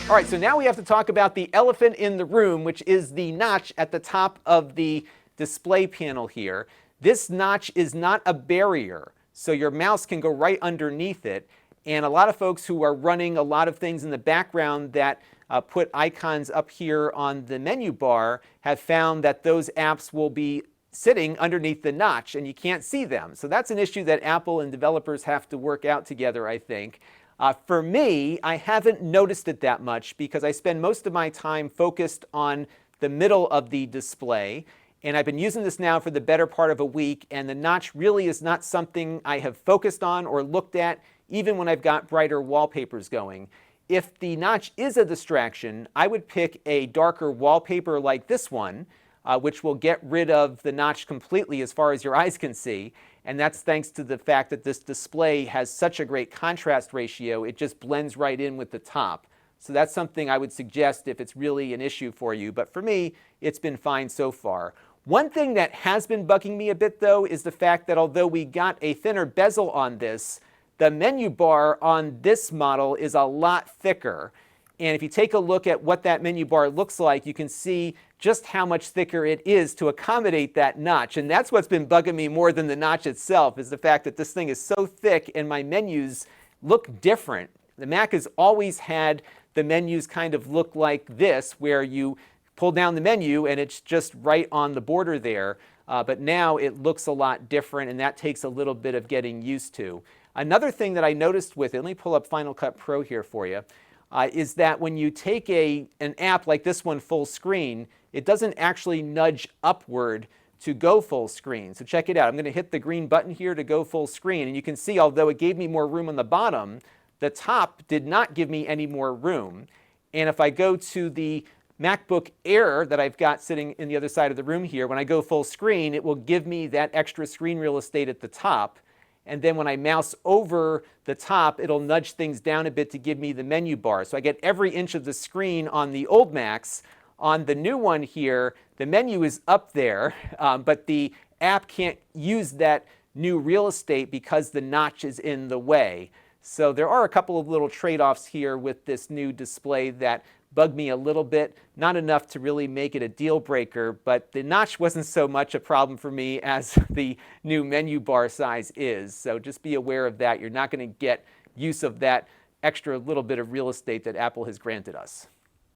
All right, so now we have to talk about the elephant in the room, which is the notch at the top of the display panel here. This notch is not a barrier, so your mouse can go right underneath it. And a lot of folks who are running a lot of things in the background that put icons up here on the menu bar have found that those apps will be sitting underneath the notch and you can't see them. So that's an issue that Apple and developers have to work out together, I think. For me, I haven't noticed it that much because I spend most of my time focused on the middle of the display. And I've been using this now for the better part of a week, and the notch really is not something I have focused on or looked at, even when I've got brighter wallpapers going. If the notch is a distraction, I would pick a darker wallpaper like this one, which will get rid of the notch completely as far as your eyes can see. And that's thanks to the fact that this display has such a great contrast ratio, it just blends right in with the top. So that's something I would suggest if it's really an issue for you. But for me, it's been fine so far. One thing that has been bugging me a bit, though, is the fact that although we got a thinner bezel on this, the menu bar on this model is a lot thicker. And if you take a look at what that menu bar looks like, you can see just how much thicker it is to accommodate that notch. And that's what's been bugging me more than the notch itself, is the fact that this thing is so thick and my menus look different. The Mac has always had the menus kind of look like this, where you pull down the menu and it's just right on the border there. But now it looks a lot different, and that takes a little bit of getting used to. Another thing that I noticed with it, let me pull up Final Cut Pro here for you, is that when you take an app like this one full screen, it doesn't actually nudge upward to go full screen. So check it out. I'm going to hit the green button here to go full screen, and you can see although it gave me more room on the bottom, the top did not give me any more room. And if I go to the MacBook Air that I've got sitting in the other side of the room here, when I go full screen, it will give me that extra screen real estate at the top. And then when I mouse over the top, it'll nudge things down a bit to give me the menu bar. So I get every inch of the screen on the old Macs. On the new one here, the menu is up there, but the app can't use that new real estate because the notch is in the way. So there are a couple of little trade-offs here with this new display that bug me a little bit. Not enough to really make it a deal breaker, but the notch wasn't so much a problem for me as the new menu bar size is. So just be aware of that. You're not going to get use of that extra little bit of real estate that Apple has granted us.